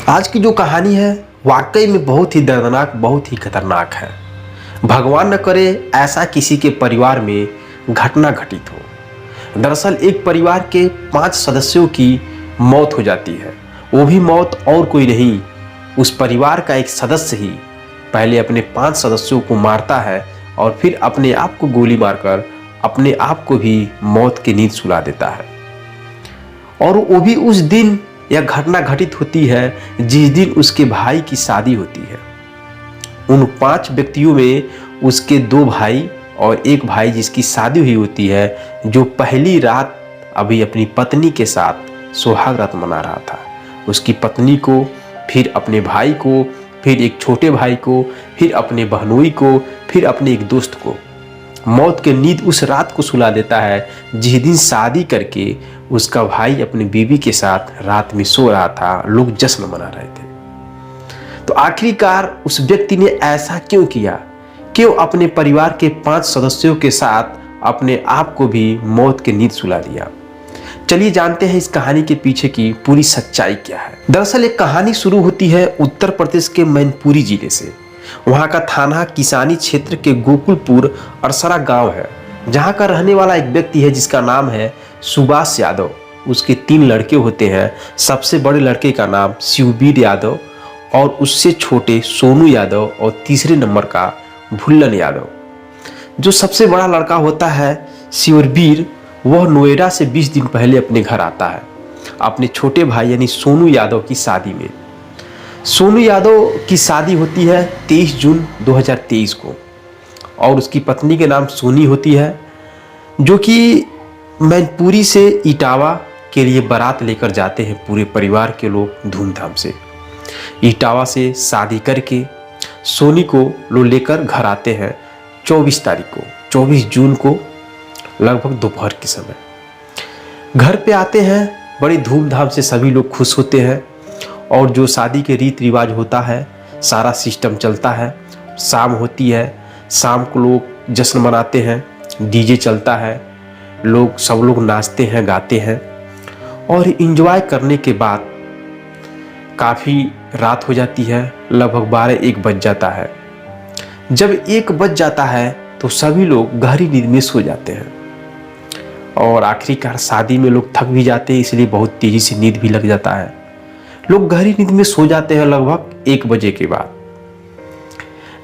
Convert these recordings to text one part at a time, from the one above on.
आज की जो कहानी है वाकई में बहुत ही दर्दनाक, बहुत ही खतरनाक है। भगवान न करे ऐसा किसी के परिवार में घटना घटित हो। दरअसल एक परिवार के 5 सदस्यों की मौत हो जाती है। वो भी मौत और कोई नहीं, उस परिवार का एक सदस्य ही पहले अपने 5 सदस्यों को मारता है और फिर अपने आप को गोली मारकर अपने आप को भी मौत की नींद सुला देता है। और वो भी उस दिन यह घटना घटित होती है जिस दिन उसके भाई की शादी होती है। उन 5 व्यक्तियों में उसके 2 भाई और एक भाई जिसकी शादी हुई होती है, जो पहली रात अभी अपनी पत्नी के साथ सुहाग रात मना रहा था। उसकी पत्नी को, फिर अपने भाई को, फिर एक छोटे भाई को, फिर अपने बहनोई को, फिर अपने एक दोस्त को मौत की नींद उस रात को सुला देता है जिस दिन शादी करके उसका भाई अपनी बीवी के साथ रात में सो रहा था। लोग जश्न मना रहे थे। तो आखिरकार उस व्यक्ति ने ऐसा क्यों किया? क्यों अपने परिवार के 5 सदस्यों के साथ अपने आप को भी मौत की नींद सुला दिया? चलिए जानते हैं इस कहानी के पीछे की पूरी सच्चाई क्या है। दरअसल एक कहानी शुरू होती है उत्तर प्रदेश के मैनपुरी जिले से। वहां का थाना किसानी क्षेत्र के गोकुलपुर अरसरा गांव है, जहां का रहने वाला एक व्यक्ति है जिसका नाम है सुभाष यादव। उसके 3 लड़के होते हैं। सबसे बड़े लड़के का नाम शिवबीर यादव और उससे छोटे सोनू यादव और तीसरे नंबर का भुल्लन यादव। जो सबसे बड़ा लड़का होता है शिवबीर, वह नोएडा से 20 दिन पहले अपने घर आता है अपने छोटे भाई यानी सोनू यादव की शादी में। सोनू यादव की शादी होती है 23 जून 2023 को और उसकी पत्नी के नाम सोनी होती है, जो कि मैनपुरी से इटावा के लिए बारात लेकर जाते हैं पूरे परिवार के लोग धूमधाम से। इटावा से शादी करके सोनी को लोग लेकर घर आते हैं 24 तारीख को, 24 जून को लगभग दोपहर के समय घर पे आते हैं। बड़ी धूमधाम से सभी लोग खुश होते हैं और जो शादी के रीत रिवाज होता है सारा सिस्टम चलता है। शाम होती है, शाम को लोग जश्न मनाते हैं, डीजे चलता है, सब लोग नाचते हैं, गाते हैं और एंजॉय करने के बाद काफ़ी रात हो जाती है। लगभग 12-1 बज जाता है। जब 1 बज जाता है तो सभी लोग गहरी नींद में सो जाते हैं और आखिरकार शादी में लोग थक भी जाते हैं, इसलिए बहुत तेज़ी से नींद भी लग जाता है। लोग गहरी नींद में सो जाते हैं लगभग 1 बजे के बाद।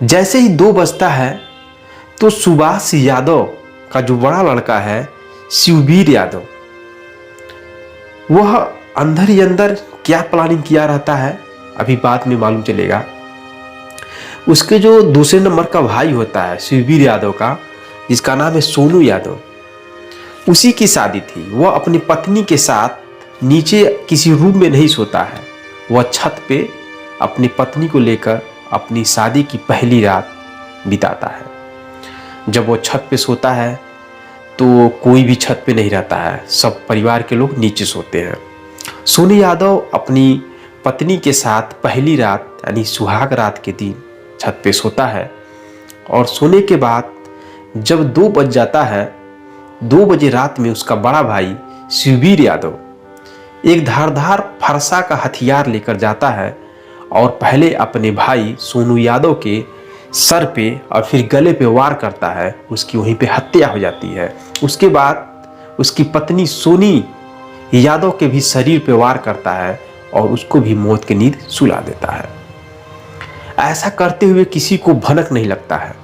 जैसे ही 2 बजता है तो सुभाष यादव का जो बड़ा लड़का है शिवबीर यादव, वह अंदर ही अंदर क्या प्लानिंग किया रहता है अभी बाद में मालूम चलेगा। उसके जो दूसरे नंबर का भाई होता है शिवबीर यादव का, जिसका नाम है सोनू यादव, उसी की शादी थी। वह अपनी पत्नी के साथ नीचे किसी रूम में नहीं सोता है, वह छत पे अपनी पत्नी को लेकर अपनी शादी की पहली रात बिताता है। जब वो छत पे सोता है तो कोई भी छत पे नहीं रहता है, सब परिवार के लोग नीचे सोते हैं। सोनू यादव अपनी पत्नी के साथ पहली रात यानी सुहाग रात के दिन छत पे सोता है और सोने के बाद जब 2 बज जाता है, 2 बजे रात में उसका बड़ा भाई शिवबीर यादव एक धारदार फरसा का हथियार लेकर जाता है और पहले अपने भाई सोनू यादव के सर पे और फिर गले पे वार करता है। उसकी वहीं पे हत्या हो जाती है। उसके बाद उसकी पत्नी सोनी यादव के भी शरीर पे वार करता है और उसको भी मौत की नींद सुला देता है। ऐसा करते हुए किसी को भनक नहीं लगता है।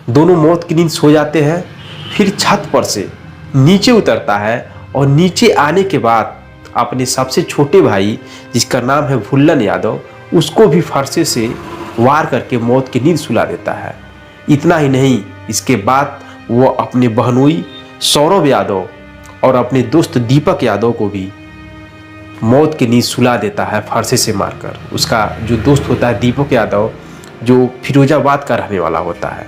दोनों मौत की नींद सो जाते हैं। फिर छत पर से नीचे उतरता है और नीचे आने के बाद अपने सबसे छोटे भाई जिसका नाम है भुल्लन यादव, उसको भी फरसे से वार करके मौत की नींद सुला देता है। इतना ही नहीं, इसके बाद वो अपने बहनोई सौरभ यादव और अपने दोस्त दीपक यादव को भी मौत की नींद सुला देता है फरसे से मारकर। उसका जो दोस्त होता है दीपक यादव, जो फिरोजाबाद का रहने वाला होता है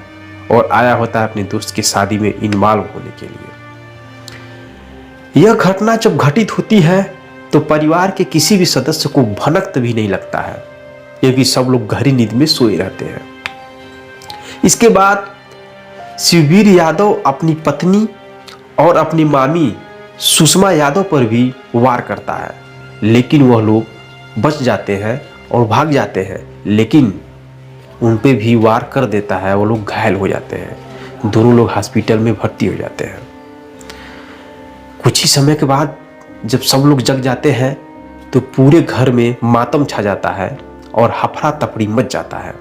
और आया होता है अपने दोस्त की शादी में इन्वॉल्व होने के लिए। यह घटना जब घटित होती है तो परिवार के किसी भी सदस्य को भनक भी नहीं लगता है, क्योंकि सब लोग गहरी नींद में सोए रहते हैं। इसके बाद शिवबीर यादव अपनी पत्नी और अपनी मामी सुषमा यादव पर भी वार करता है, लेकिन वह लोग बच जाते हैं और भाग जाते हैं, लेकिन उन पे भी वार कर देता है। वो लोग घायल हो जाते हैं, दोनों लोग हॉस्पिटल में भर्ती हो जाते हैं। कुछ ही समय के बाद जब सब लोग जग जाते हैं तो पूरे घर में मातम छा जाता है और हफड़ा तफड़ी मच जाता है।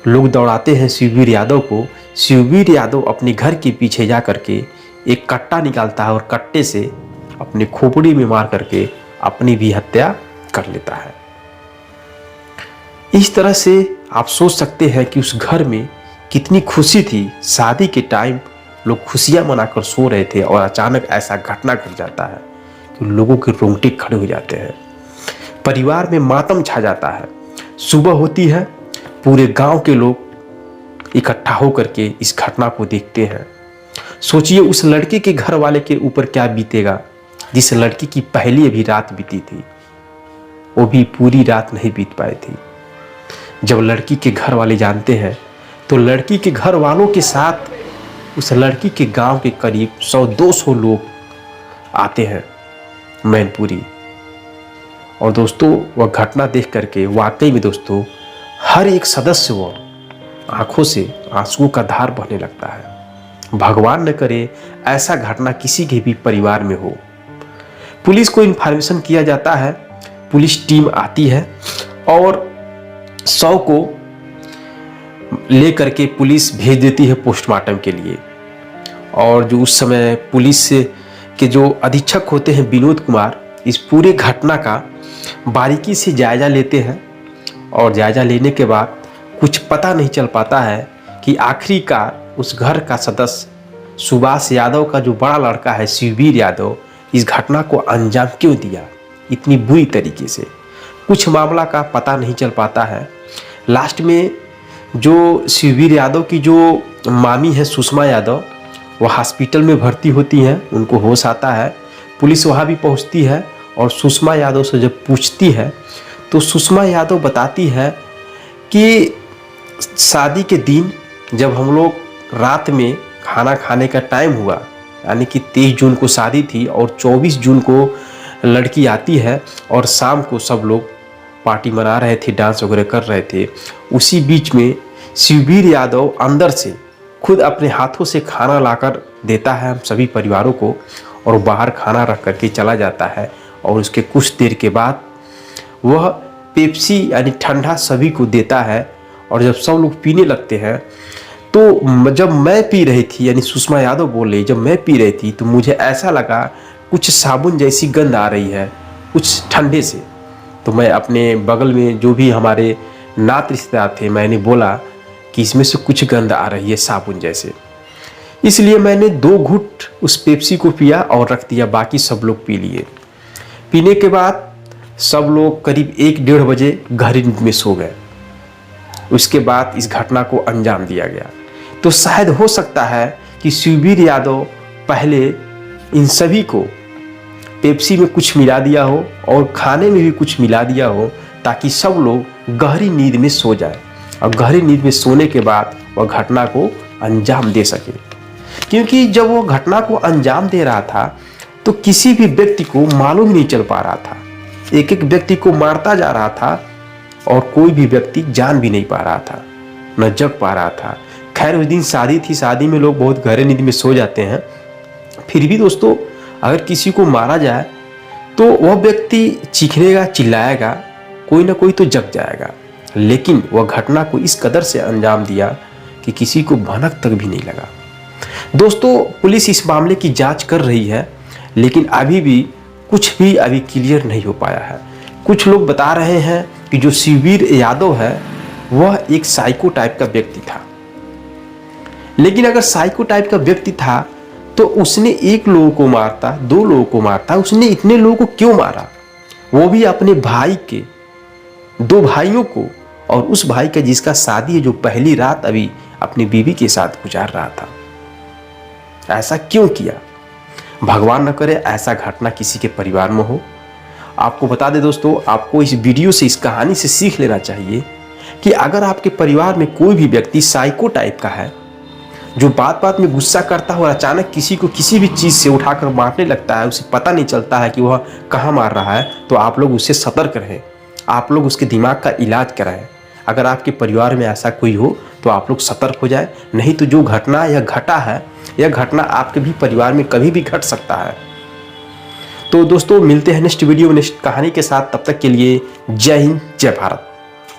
लोग दौड़ाते हैं शिववीर यादव को। शिववीर यादव अपने घर के पीछे जा करके एक कट्टा निकालता है और कट्टे से अपने खोपड़ी में मार करके अपनी भी हत्या कर लेता है। इस तरह से आप सोच सकते हैं कि उस घर में कितनी खुशी थी। शादी के टाइम लोग खुशियां मनाकर सो रहे थे और अचानक ऐसा घटना घट जाता है कि लोगों के रोंगटे खड़े हो जाते हैं। परिवार में मातम छा जाता है। सुबह होती है, पूरे गांव के लोग इकट्ठा होकर के इस घटना को देखते हैं। सोचिए उस लड़के के घर वाले के ऊपर क्या बीतेगा, जिस लड़की की पहली अभी रात बीती थी, वो भी पूरी रात नहीं बीत पाई थी। जब लड़की के घर वाले जानते हैं तो लड़की के घर वालों के साथ उस लड़की के गांव के करीब 100-200 लोग आते हैं मैनपुरी। और दोस्तों वह घटना देख करके वाकई में दोस्तों हर एक सदस्य वो आंखों से आंसुओं का धार बहने लगता है। भगवान न करे ऐसा घटना किसी के भी परिवार में हो। पुलिस को इन्फॉर्मेशन किया जाता है, पुलिस टीम आती है और 100 को ले करके पुलिस भेज देती है पोस्टमार्टम के लिए। और जो उस समय पुलिस के जो अधीक्षक होते हैं विनोद कुमार, इस पूरे घटना का बारीकी से जायजा लेते हैं। और जायजा लेने के बाद कुछ पता नहीं चल पाता है कि आखिरकार उस घर का सदस्य सुभाष यादव का जो बड़ा लड़का है शिववीर यादव, इस घटना को अंजाम क्यों दिया इतनी बुरी तरीके से। कुछ मामला का पता नहीं चल पाता है। लास्ट में जो शिववीर यादव की जो मामी है सुषमा यादव, वह हॉस्पिटल में भर्ती होती हैं, उनको होश आता है। पुलिस वहाँ भी पहुँचती है और सुषमा यादव से जब पूछती है तो सुषमा यादव बताती है कि शादी के दिन जब हम लोग रात में खाना खाने का टाइम हुआ, यानी कि 23 जून को शादी थी और 24 जून को लड़की आती है और शाम को सब लोग पार्टी मना रहे थे, डांस वगैरह कर रहे थे। उसी बीच में शिववीर यादव अंदर से खुद अपने हाथों से खाना लाकर देता है हम सभी परिवारों को और बाहर खाना रख करके चला जाता है। और उसके कुछ देर के बाद वह पेप्सी यानी ठंडा सभी को देता है। और जब सब लोग पीने लगते हैं तो जब मैं पी रही थी, यानी सुषमा यादव बोल रही, जब मैं पी रही थी तो मुझे ऐसा लगा कुछ साबुन जैसी गंध आ रही है कुछ ठंडे से। तो मैं अपने बगल में जो भी हमारे नात रिश्तेदार थे, मैंने बोला कि इसमें से कुछ गंध आ रही है साबुन जैसे। इसलिए मैंने 2 घूंट उस पेप्सी को पिया और रख दिया, बाकी सब लोग पी लिए। पीने के बाद सब लोग करीब 1-1:30 बजे गहरी नींद में सो गए। उसके बाद इस घटना को अंजाम दिया गया। तो शायद हो सकता है कि शिववीर यादव पहले इन सभी को पेप्सी में कुछ मिला दिया हो और खाने में भी कुछ मिला दिया हो, ताकि सब लोग गहरी नींद में सो जाए और गहरी नींद में सोने के बाद वह घटना को अंजाम दे सके। क्योंकि जब वो घटना को अंजाम दे रहा था तो किसी भी व्यक्ति को मालूम नहीं चल पा रहा था, एक एक व्यक्ति को मारता जा रहा था और कोई भी व्यक्ति जान भी नहीं पा रहा था, न जग पा रहा था। खैर उस दिन शादी थी, शादी में लोग बहुत गहरी नींद में सो जाते हैं। फिर भी दोस्तों अगर किसी को मारा जाए तो वह व्यक्ति चीखनेगा, चिल्लाएगा, कोई ना कोई तो जग जाएगा। लेकिन वह घटना को इस कदर से अंजाम दिया कि किसी को भनक तक भी नहीं लगा। दोस्तों पुलिस इस मामले की जांच कर रही है, लेकिन अभी भी कुछ भी अभी क्लियर नहीं हो पाया है। कुछ लोग बता रहे हैं कि जो शिववीर यादव है वह एक साइको टाइप का व्यक्ति था। लेकिन अगर साइको टाइप का व्यक्ति था तो उसने 1 लोगों को मारता, 2 लोगों को मारता, उसने इतने लोगों को क्यों मारा? वो भी अपने भाई के 2 भाइयों को, और उस भाई का जिसका शादी है, जो पहली रात अभी अपनी बीवी के साथ गुजार रहा था। ऐसा क्यों किया? भगवान न करे ऐसा घटना किसी के परिवार में हो। आपको बता दें दोस्तों, आपको इस वीडियो से, इस कहानी से सीख लेना चाहिए कि अगर आपके परिवार में कोई भी व्यक्ति साइको टाइप का है, जो बात बात में गुस्सा करता है और अचानक किसी को किसी भी चीज़ से उठाकर मारने लगता है, उसे पता नहीं चलता है कि वह कहाँ मार रहा है, तो आप लोग उससे सतर्क रहें, आप लोग उसके दिमाग का इलाज कराएं। अगर आपके परिवार में ऐसा कोई हो तो आप लोग सतर्क हो जाए, नहीं तो जो घटना यह घटा है, यह घटना आपके भी परिवार में कभी भी घट सकता है। तो दोस्तों मिलते हैं नेक्स्ट वीडियो में नेक्स्ट कहानी के साथ, तब तक के लिए जय हिंद जय भारत।